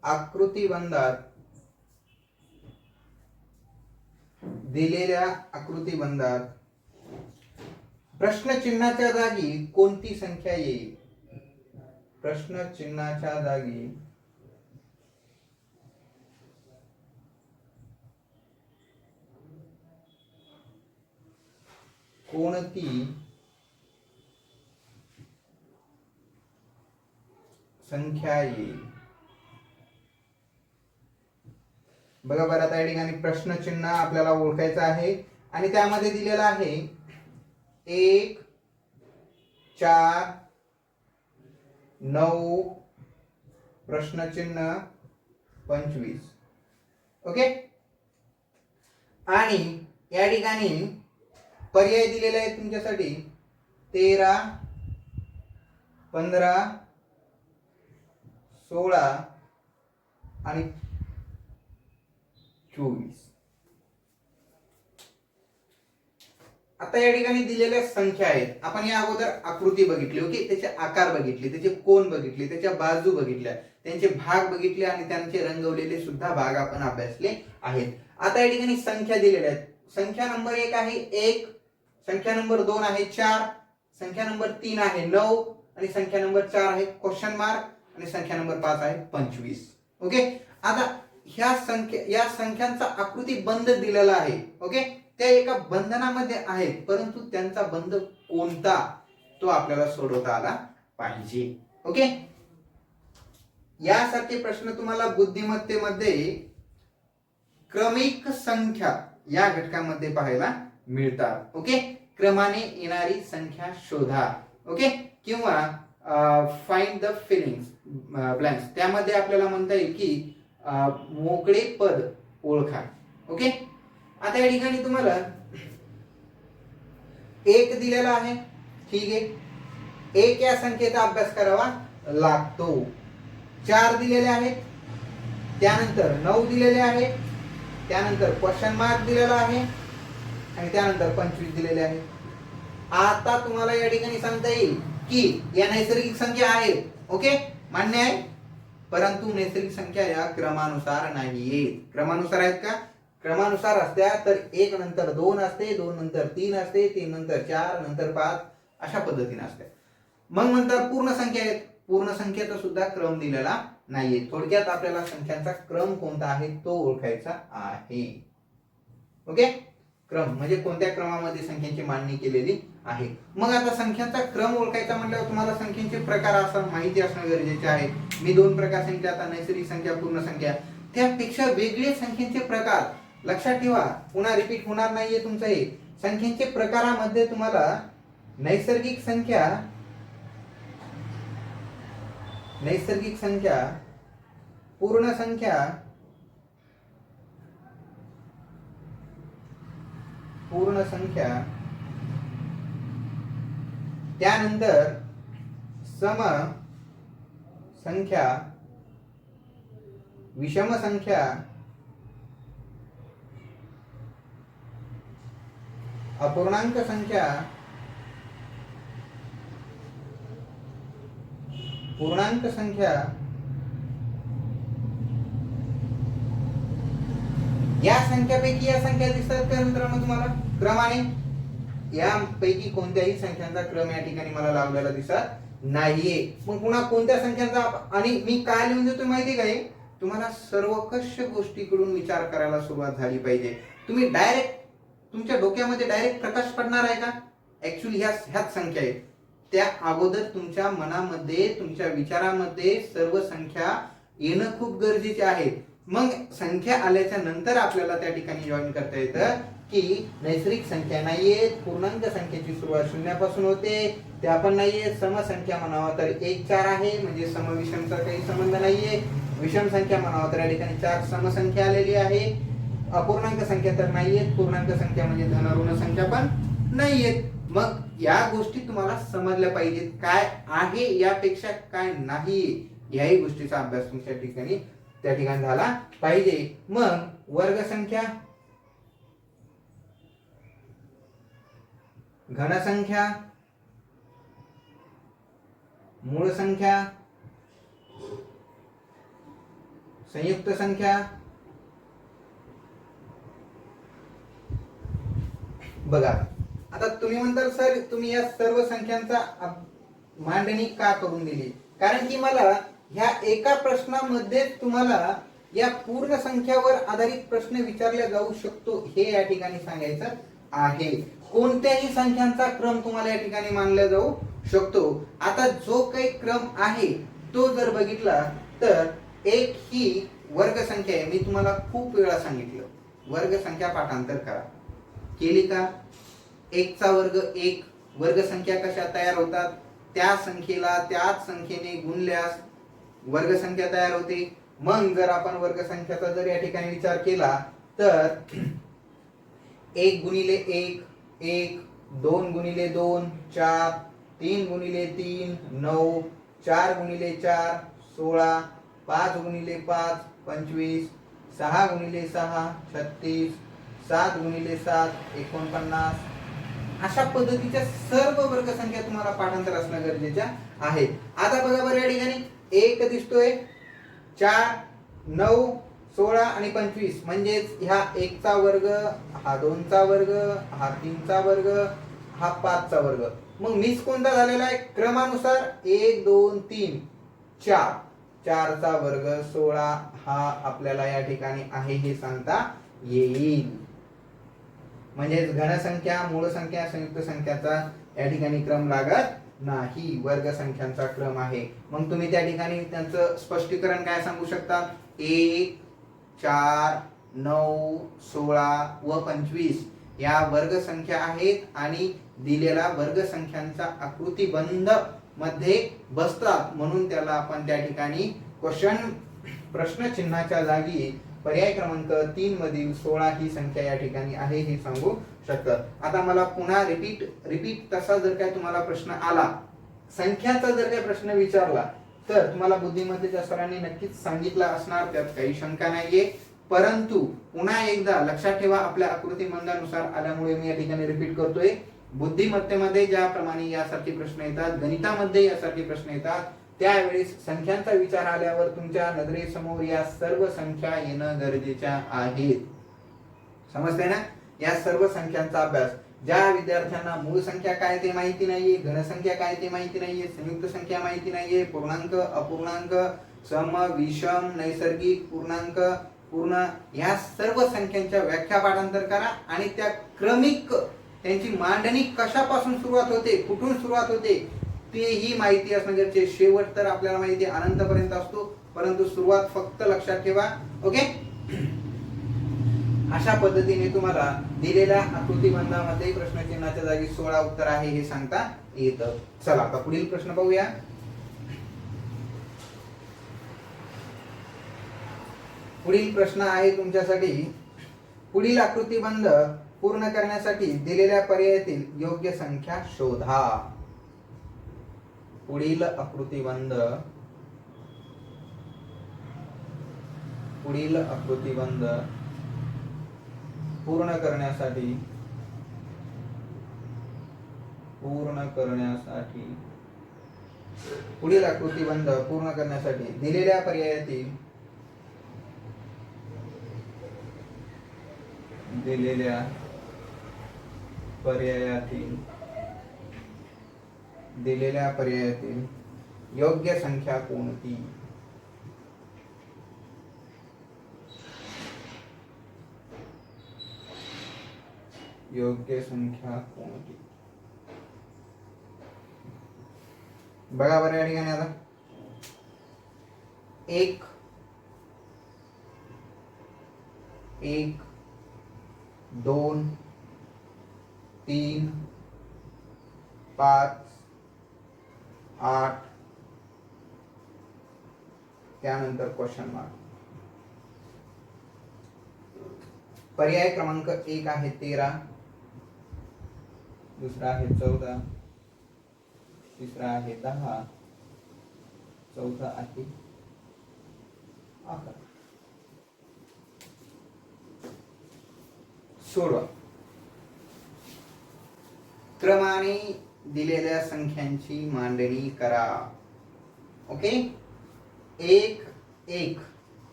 आकृतिबंधात प्रश्नचिन्हाच्या जागी कोणती संख्या येईल? प्रश्नचिन्हाच्या जागी कोणती संख्या येईल? बघा बरं, आता या ठिकाणी प्रश्नचिन्ह आपल्याला ओळखायचं आहे आणि त्यामध्ये दिलेलं आहे 1 4 9 प्रश्नचिन्ह 25. ओके. आणि या ठिकाणी पर्याय दिलेले आहेत तुमच्यासाठी 13 15 16 आणि 24. आता या ठिकाणी दिलेल्या संख्या आहेत. आपण या अगोदर आकृती बघितली. ओके. त्याचे आकार बघितले, त्याचे कोन बघितले, त्याच्या बाजू बघितल्या, त्यांचे भाग बघितले आणि त्यांचे रंगवलेले सुद्धा भाग आपण अभ्यासले आहेत. आता या ठिकाणी संख्या दिलेल्या आहेत. संख्या नंबर 1 आहे 1, संख्या नंबर 2 आहे 4, संख्या नंबर 3 आहे 9 आणि संख्या नंबर 4 आहे क्वेश्चन मार्क आणि संख्या नंबर 5 आहे 25. ओके. आता ह्या संख्यांचा आकृती बंध दिलेला आहे. ओके. त्या एका बंधनामध्ये आहेत, परंतु त्यांचा बंध कोणता तो आपल्याला सोडवता आला पाहिजे. ओके. यासारखे प्रश्न तुम्हाला बुद्धिमत्तेमध्ये क्रमिक संख्या या घटकामध्ये पाहायला मिळतात. ओके. क्रमाने येणारी संख्या शोधा. ओके. किंवा फाइंड द फिलिंग्स ब्लँक्स, त्यामध्ये आपल्याला म्हणता येईल की मोकळे पद ओळखा. ओके. आता या ठिकाणी तुम्हाला 1 दिलेला आहे. ठीक आहे. 1 या संख्येचा अभ्यास करावा लागतो. 4 दिलेले आहेत, त्यानंतर 9 दिलेले आहेत, त्यानंतर क्वेश्चन मार्क दिलेला आहे आणि त्यानंतर 25 दिलेले आहे. आता तुम्हाला या ठिकाणी सांगता येईल की या नैसर्गिक संख्या आहेत. ओके. मान्य आहे. परंतु नैसर्गिक संख्या या क्रमानुसार नाहीयेत. क्रमानुसार आहेत का? क्रमानुसार असत्या तर 1 नंतर 2 असते, 2 नंतर 3 असते, 3 नंतर 4, नंतर 5 अशा पद्धतीने असते. मग नंतर पूर्ण संख्या आहेत. पूर्ण संख्येचा सुद्धा क्रम दिलेला नाहीये. थोडक्यात आपल्याला संख्यांचा क्रम कोणता आहे तो ओळखायचा आहे. ओके. क्रम म्हणजे कोणत्या क्रमामध्ये संख्यांची मांडणी केलेली आहे. मग आता संख्यांचा क्रम ओळखायचा म्हटल्यावर तुम्हाला संख्येचे प्रकार असं माहिती असणं गरजेचे आहे. मी 2 प्रकार सांगितले. आता नैसर्गिक संख्या, पूर्ण संख्या, त्यापेक्षा वेगळे संख्येचे प्रकार लक्षात ठेवा. पुन्हा रिपीट होणार नाहीये तुमचं हे. संख्येचे प्रकारामध्ये तुम्हाला नैसर्गिक संख्या, पूर्ण संख्या, त्यानंतर सम संख्या, विषम संख्या, अपूर्णांक संख्या, पूर्णांक संख्या, या संख्यापैकी या संख्या दिसतात का मित्रांनो तुम्हाला क्रमाने? यापैकी कोणत्याही संख्यांचा क्रम या ठिकाणी मला लावलेला दिसत नाहीये. मग पुन्हा कोणत्या संख्यांचा, आणि मी काय लिहून देतोय माहिती काय? तुम्हाला सर्वकष गोष्टीकडून विचार करायला सुरुवात झाली पाहिजे. तुम्ही डायरेक्ट तुमच्या डोक्यामध्ये डायरेक्ट प्रकाश पडणार आहे का? ऍक्च्युअली ह्याच संख्या आहेत. त्या अगोदर तुमच्या मनामध्ये, तुमच्या विचारामध्ये सर्व संख्या येणं खूप गरजेचे आहे. मग संख्या आल्याच्या नंतर आपल्याला त्या ठिकाणी जॉईन करता येतं की नैसर्गिक संख्या नाहीयेत, पूर्णांक संख्येची सुरुवात शून्यापासून होते, त्या पण नाहीये. समसंख्या म्हणावा तर 1 4 आहे, म्हणजे समविषमचा काही संबंध नाहीये. विषम संख्या म्हणावा तर या ठिकाणी 4 समसंख्या आलेली आहे. अपूर्णांक संख्या तर नाहीयेत, पूर्णांक संख्या म्हणजे धन ऋण संख्या पण नाहीयेत. मग या गोष्टी तुम्हाला समजल्या पाहिजेत. काय आहे यापेक्षा काय नाही याही गोष्टीचा अभ्यास तुमच्या ठिकाणी त्या ठिकाणी झाला पाहिजे. मग वर्ग संख्या, घन संख्या, मूळ संख्या, संयुक्त संख्या बघा. आता तुम्ही म्हणताल सर तुम्ही या सर्व संख्यांचा मांडणी का करून दिली, कारण की मला ह्या एका प्रश्नामध्ये तुम्हाला या पूर्ण संख्यावर आधारित प्रश्न विचारला जाऊ शकतो हे या ठिकाणी सांगायचं आहे. कोणत्याही संख्यांचा क्रम तुम्हाला या ठिकाणी मानला जाऊ शकतो. आता जो काही क्रम आहे तो जर बघितला तर एक ही वर्ग संख्या आहे. मी तुम्हाला खूप वेळा सांगितलं वर्ग संख्या पाठांतर करा, केली का? एक चा वर्ग एक, वर्ग संख्या कशा तयार होतात? त्या संख्येला त्याच संख्येने गुणल्यास वर्ग संख्या तयार होते. मग जर आपण वर्ग संख्याचा जर या ठिकाणी विचार केला तर 1 गुणिले 1 1, 2 गुणिले 2 4, 3 गुणिले 3 9, 4 गुणिले 4 16, 5 गुणिले 5 25, 6 गुणिले 6 36, 7 गुणिले 7 49. अशा पद्धतीच्या सर्व वर्ग संख्या तुम्हाला पाठांतर असणं गरजेच्या आहे. आता बघा बरं या ठिकाणी एक दिसतोय, 4 9 16 आणि 25 म्हणजेच ह्या 1 चा वर्ग, हा 2 चा वर्ग, हा 3 चा वर्ग, हा 5 चा वर्ग. मग मिस कोणता झालेला आहे? क्रमानुसार 1 2 3 4, 4 चा वर्ग 16 हा आपल्याला या ठिकाणी आहे हे सांगता येईल. म्हणजेच घनसंख्या, मूळ संख्या, संयुक्त संख्याचा या ठिकाणी क्रम लागत नाही, वर्ग संख्यांचा क्रम आहे. मग तुम्ही त्या ठिकाणी त्यांचं स्पष्टीकरण काय सांगू शकता? 1 4 9 16 व 25 या वर्ग संख्या आहेत आणि दिलेला वर्ग संख्यांचा आकृतिबंध मध्ये बसतात, म्हणून त्याला आपण त्या ठिकाणी प्रश्न चिन्हाच्या जागी पर्याय क्रमांक 3 मधील 16 ही संख्या या ठिकाणी आहे हे सांगू शकतात. आता मला पुन्हा रिपीट तसा जर काय तुम्हाला प्रश्न आला, संख्याचा जर काय प्रश्न विचारला तर तुम्हाला बुद्धिमत्तेच्या सरांनी नक्कीच सांगितलं असणार, त्यात काही शंका नाहीये. परंतु पुन्हा एकदा लक्षात ठेवा, आपल्या आकृतिबंधानुसार आल्यामुळे मी या ठिकाणी रिपीट करतोय. बुद्धिमत्तेमध्ये ज्याप्रमाणे यासारखे प्रश्न येतात, गणितामध्ये यासारखे प्रश्न येतात, त्यावेळेस संख्यांचा विचार आल्यावर तुमच्या नजरेसमोर या सर्व संख्या येणं गरजेच्या आहेत. समजतंय ना? या सर्व संख्यांचा अभ्यास, ज्या विद्यार्थ्यांना मूळ संख्या काय ते माहिती नाहीये, घनसंख्या काय ते माहिती नाहीये, संयुक्त संख्या माहिती नाहीये, पूर्णांक अपूर्णांक सम विषम नैसर्गिक पूर्णांक पूर्ण या सर्व संख्यांच्या व्याख्या पाठांतर करा आणि त्या क्रमिक त्यांची मांडणी कशापासून सुरुवात होते, कुठून सुरुवात होते तेही माहिती असणं गरजेचे. शेवट तर आपल्याला माहिती अनंतपर्यंत असतो, परंतु सुरुवात फक्त लक्षात ठेवा. ओके, अशा पद्धतीने तुम्हाला दिलेल्या आकृतिबंधामध्ये प्रश्नचिन्हाच्या जागी 16 उत्तर आहे हे सांगता येतं. चला आता पुढील प्रश्न पाहूया. पुढील प्रश्न आहे तुमच्यासाठी, पुढील आकृतिबंध पूर्ण करण्यासाठी दिलेल्या पर्यायातील योग्य संख्या शोधा. पुढील आकृतिबंध पूर्ण करण्यासाठी पुढील आकृतिबंध पूर्ण करण्यासाठी दिलेल्या पर्यायातील योग्य संख्या कोणती? योग्य संख्या कोणती? बघा बरं या ठिकाणी आता 1 2 3 5 8 त्यानंतर क्वेश्चन मार्क. पर्याय क्रमांक 1 आहे 13, दुसरा आहे 14, तिसरा आहे 10, चौथा आहे 11. सोडवा. क्रमाने दिलेल्या संख्यांची मांडणी करा. ओके, 1 1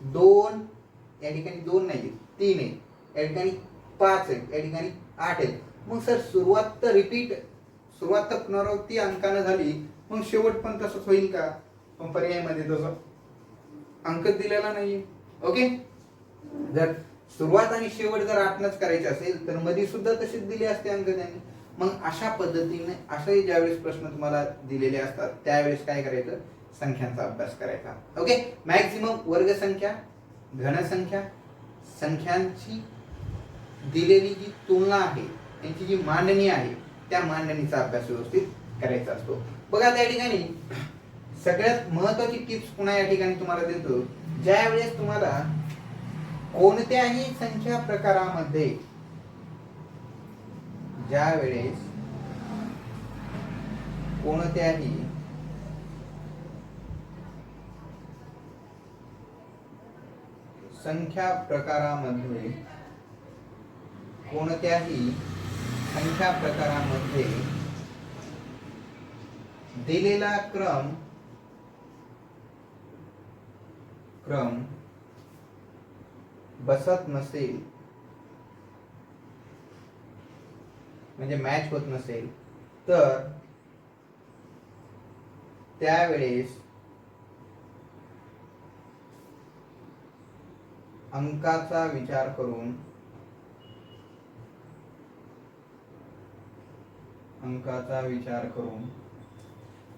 2, या ठिकाणी 2 नाही 3 आहे, या ठिकाणी 5 आहे, या ठिकाणी 8 आहे. मग सर सुरुवात तर पुनरावृत्ती अंकानं झाली, मग शेवट पण तसंच होईल का? पण पर्यायामध्ये तसं अंक दिलेला नाहीये. ओके, जर सुरुवात आणि शेवट जर 8नच करायचे असेल तर मध्ये सुद्धा तसेच दिले असते अंक त्यांनी. मग अशा पद्धतीने असे ज्यावेळेस प्रश्न तुम्हाला दिलेले असतात त्यावेळेस काय करायचं? संख्यांचा अभ्यास करायचा. ओके, मॅक्झिमम वर्गसंख्या, घनसंख्या, संख्यांची दिलेली जी तुलना आहे, त्यांची जी मांडणी आहे, त्या मांडणीचा अभ्यास व्यवस्थित करायचा असतो. बघा त्या ठिकाणी सगळ्यात महत्वाची टिप्स पुन्हा या ठिकाणी तुम्हाला देतो. ज्या वेळेस तुम्हाला कोणत्याही संख्या प्रकारामध्ये, ज्या वेळेस कोणत्याही संख्या प्रकारामध्ये दिलेला क्रम बसत नसेल, म्हणजे मॅच होत नसेल, तर त्यावेळेस अंकाचा विचार करून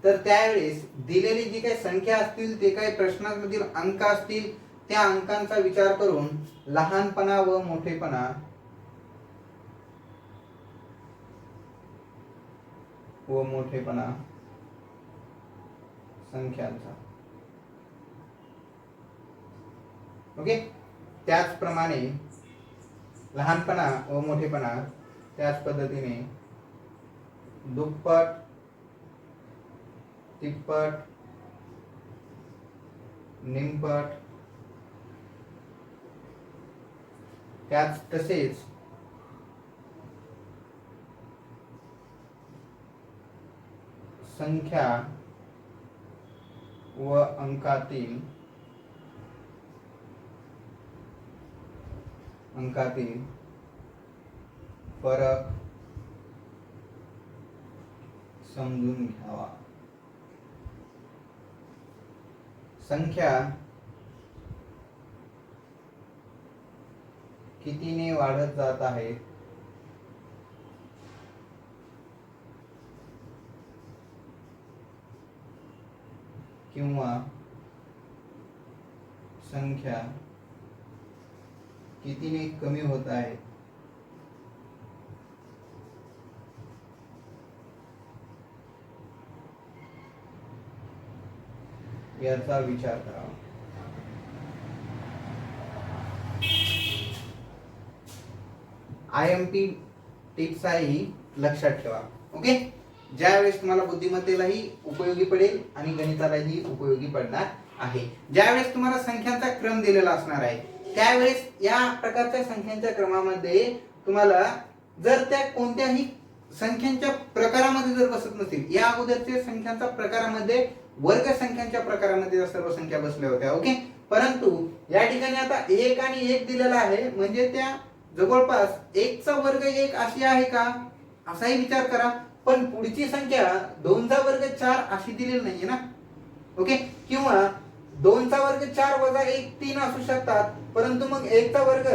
तर त्यावेळेस दिलेली जी काही संख्या असतील, ते काही प्रश्नांमधील अंक असतील, त्या अंकांचा विचार करून लहानपणा व मोठेपणा संख्यांचा. ओके, त्याचप्रमाणे लहानपणा व मोठेपणा, त्याच पद्धतीने दुप्पट, तिप्पट, निमपट, तसेच संख्या व अंकातील फरक समजून घ्यावा. संख्या कितीने वाढत जात आहे किंवा संख्या कितीने कमी होत आहे याचा विचार करावा. IMP टिप्सही लक्षात ठेवा. ओके, ज्यावेळेस तुम्हाला बुद्धिमत्तेलाही उपयोगी पडेल आणि गणितालाही उपयोगी पडणार आहे. ज्यावेळेस तुम्हाला संख्यांचा क्रम दिलेला असणार आहे, त्यावेळेस या प्रकारच्या संख्यांच्या क्रमामध्ये तुम्हाला जर त्या कोणत्याही संख्यांच्या प्रकारामध्ये जर बसत नसेल, या अगोदरच्या संख्यांच्या प्रकारामध्ये वर्ग संख्यांच्या प्रकारामध्ये या सर्व संख्या बसल्या होत्या. ओके, परंतु या ठिकाणी आता 1 आणि 1 दिलेला आहे, म्हणजे त्या जवळपास 1चा वर्ग 1 अशी आहे का, असाही विचार करा. पण पुढची संख्या 2चा वर्ग 4 अशी दिलेली नाहीये ना. ओके, किंवा 2चा वर्ग 4 वजा 1 3 असू शकतात, परंतु मग 1चा वर्ग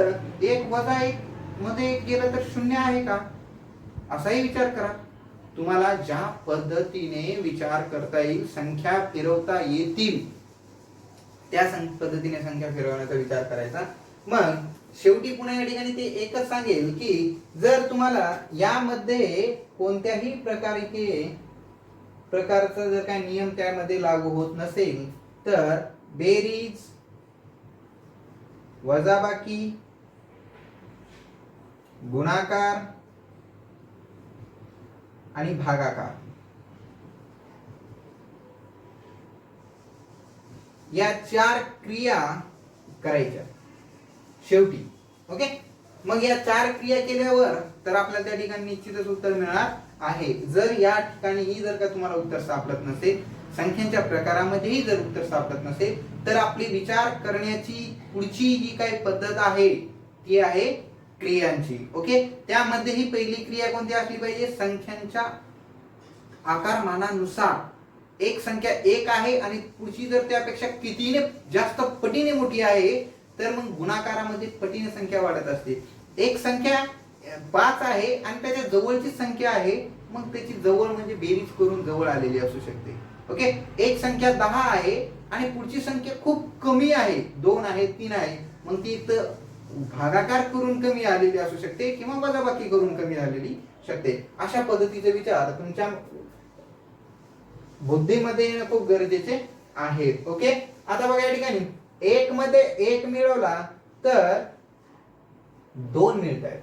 1 वजा 1 मध्ये गेलं तर 0 आहे का, असाही विचार करा. तुम्हाला ज्या पद्धतीने विचार करता येईल, संख्या फिरवता येतील, त्या पद्धतीने संख्या फिरवण्याचा विचार करायचा. मग शेवटी पुन्हा या ठिकाणी ते एकच सांगेल की जर तुम्हाला यामध्ये कोणत्याही प्रकारचा जर काही नियम त्यामध्ये लागू होत नसेल, तर बेरीज, वजाबाकी, गुणाकार आणि भागाकार या 4 क्रिया करायच्या शेवटी. ओके, मग या 4 क्रिया केल्यावर तर आपल्याला त्या ठिकाणी निश्चितच उत्तर मिळणार आहे. जर या ठिकाणी जर का तुम्हाला उत्तर सापडत नसेल संख्यांच्या प्रकारामध्येही जर उत्तर सापडत नसेल तर आपली विचार करण्याची पुढची जी काही पद्धत आहे ती आहे क्रियांची. ओके, त्यामध्ये ही पहिली क्रिया कोणती असली पाहिजे? संख्यांच्या आकारमानानुसार एक संख्या एक आहे आणि पुढची जर त्यापेक्षा कितीने जास्त पटीने मोठी आहे तर मग गुणाकारामध्ये पटीने संख्या वाढत असते. एक संख्या 5 आहे आणि त्याच्या जवळची संख्या आहे, मग त्याची जवळ म्हणजे बेरीज करून जवळ आलेली असू शकते. ओके, एक संख्या 10 आहे आणि पुढची संख्या खूप कमी आहे, 2 आहे 3 आहे, मग ती भागाकार करून कमी आलेली असू शकते किंवा वजाबाकी करून कमी आलेली शकते. अशा पद्धतीचे विचार तुमच्या बुद्धीमध्ये येणं खूप गरजेचे आहे. ओके, आता बघा या ठिकाणी एक मध्ये एक मिळवला तर 2 मिळत आहेत,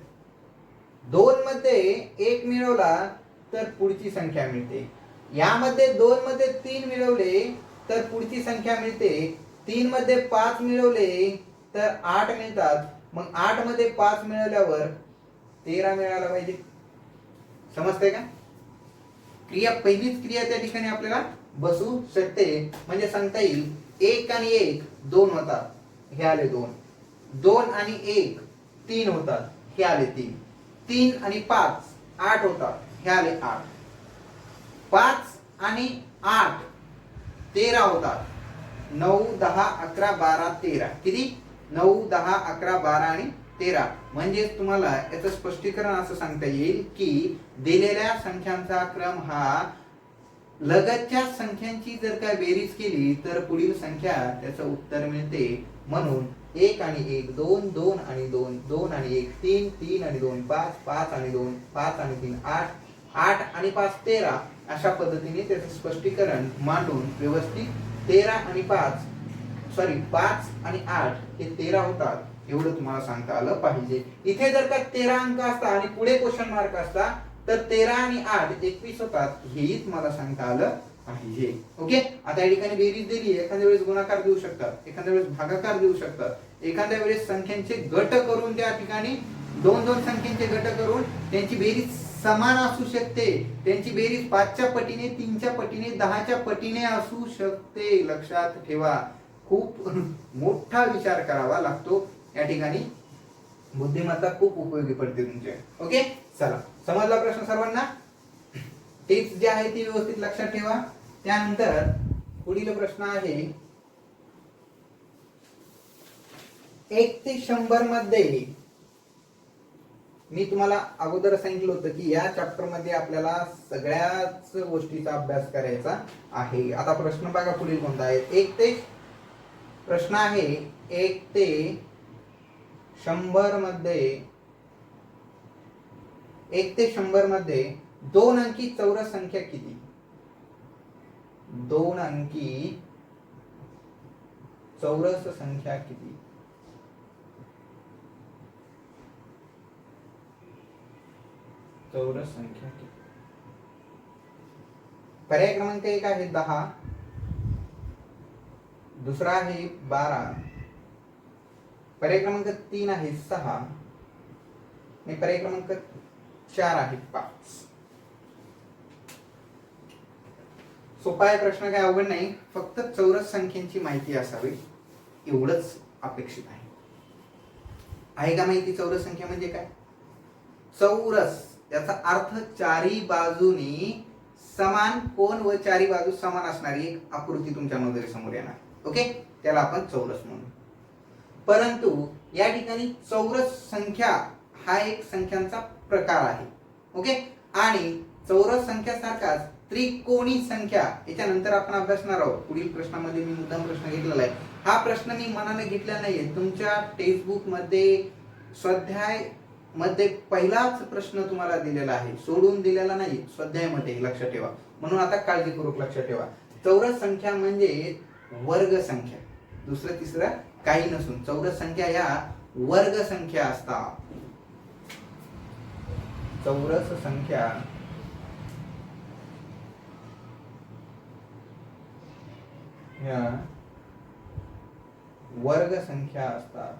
2 मध्ये एक मिळवला तर पुढची संख्या मिळते, यामध्ये 2 मध्ये 3 मिळवले तर पुढची संख्या मिळते, 3 मध्ये 5 मिळवले तर 8 मिळतात, मग 8 मध्ये 5 मिळवल्यावर 13 मिळाला पाहिजे. समजतंय का? क्रिया पहिलीच क्रिया त्या ठिकाणी आपल्याला बसू शकते. म्हणजे सांगता येईल 1 आणि 1 2 होतात, हे आले 2, 2 आणि 1 3 होतात, हे आले 3, 3 आणि 5 8 होतात, हे आले 8, 5 आणि 8 13 होतात, 9 10 11 12 13, किती? 9 10 11 12 आणि 13. म्हणजे तुम्हाला याचं स्पष्टीकरण असं सांगता येईल की दिलेल्या संख्यांचा क्रम हा लगतच्या संख्यांची जर काय बेरीज केली तर पुढील संख्या त्याचं उत्तर मिळते. म्हणून 1 आणि 1 2, 2 आणि 2 2 आणि 1 3, 3 आणि 2 5, 5 आणि 2 5 आणि 3 8, 8 आणि 5 13. अशा पद्धतीने त्याचं स्पष्टीकरण मांडून व्यवस्थित 5 आणि 8 हे 13 होतात एवढं तुम्हाला सांगता आलं पाहिजे. इथे जर का 13 अंक असता आणि पुढे क्वेश्चन मार्क असता तर 13 आणि 8 21 होतात, हेही तुम्हाला सांगता आलं पाहिजे. ओके, आता या ठिकाणी बेरीज दिली, एखाद्या वेळेस गुणाकार देऊ शकतात, एखाद्या वेळेस भागाकार देऊ शकतात, एखाद्या वेळेस संख्यांचे गट करून त्या ठिकाणी 2 संख्यांचे गट करून त्यांची बेरीज समान असू शकते, त्यांची बेरीज 5च्या पटीने 3च्या पटीने 10च्या पटीने असू शकते. लक्षात ठेवा, खूप मोठा विचार करावा लागतो या ठिकाणी, बुद्धिमत्ता खूप उपयोगी पडते तुमच्या. ओके, चला समजला प्रश्न सर्वांना? टिप्स जी आहे ती व्यवस्थित लक्षात ठेवा. त्यानंतर पुढील प्रश्न आहे 1 ते 100 मध्ये. मी तुम्हाला अगोदर सांगितलं होतं की या चॅप्टर मध्ये आपल्याला सगळ्याच गोष्टीचा अभ्यास करायचा आहे. आता प्रश्न बघा पुढील कोणता आहे. 1 ते प्रश्न आहे 1 ते 100 मध्ये, 1 ते 100 मध्ये 2 अंकी चौरस संख्या किती? 2 अंकी चौरस संख्या किती? चौरस संख्या किती? पर्याय क्रमांक 1 आहे 10, दुसरा आहे 12, पर्याय क्रमांक 3 आहे 6 आणि पर्याय क्रमांक 4 आहे 5. सोपा आहे प्रश्न, काय अवघड नाही, फक्त चौरस संख्येची माहिती असावी एवढंच अपेक्षित आहे. आहे का माहिती चौरस संख्या म्हणजे काय? चौरस याचा अर्थ चारी बाजूनी समान कोन व चारी बाजू समान असणारी एक आकृती तुमच्या नजरे समोर येणार. ओके, त्याला आपण चौरस म्हणू. परंतु या ठिकाणी चौरस संख्या हा एक संख्यांचा प्रकार आहे. ओके, आणि चौरस संख्या सारखाच त्रिकोणी संख्या याच्यानंतर आपण अभ्यासणार आहोत. पुढील प्रश्नामध्ये मी मुद्दाम प्रश्न घेतलेला आहे. हा प्रश्न मी मनाने घेतला नाहीये, तुमच्या टेक्स्टबुक मध्ये स्वाध्याय मध्ये पहिलाच प्रश्न तुम्हाला दिलेला आहे, सोडून दिलेला नाही स्वाध्याय मध्ये, लक्षात ठेवा. म्हणून आता काळजीपूर्वक लक्षात ठेवा. चौरस संख्या म्हणजे वर्ग संख्या, दुसरं तिसरं काही नसून चौरस संख्या या वर्ग संख्या असतात. चौरस संख्या या वर्ग संख्या असतात,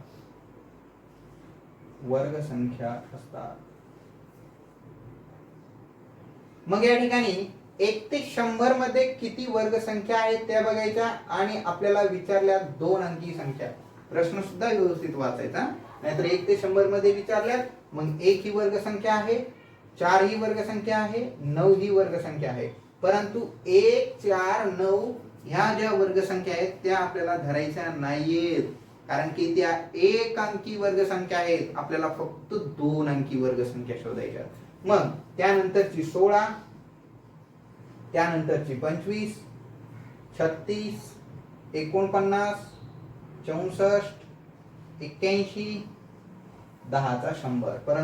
वर्ग संख्या असतात. मग या ठिकाणी 1 ते 100 मध्ये किती वर्गसंख्या आहेत त्या बघायच्या आणि आपल्याला विचारल्या 2 अंकी संख्या. प्रश्न सुद्धा व्यवस्थित वाचायचा, नाहीतर 1 ते 100 मध्ये विचारल्यात मग 1 ही वर्गसंख्या आहे, 4 ही वर्गसंख्या आहे, 9 ही वर्गसंख्या आहे. परंतु 1, 4, 9 ह्या ज्या वर्गसंख्या आहेत त्या आपल्याला धरायच्या नाहीयेत, कारण की त्या 1 अंकी वर्गसंख्या आहेत. आपल्याला फक्त 2 अंकी वर्गसंख्या शोधायच्या. मग त्यानंतरची 16, त्यानंतरची 25, 36, 49, 64, 81, 10चा 100. परंतु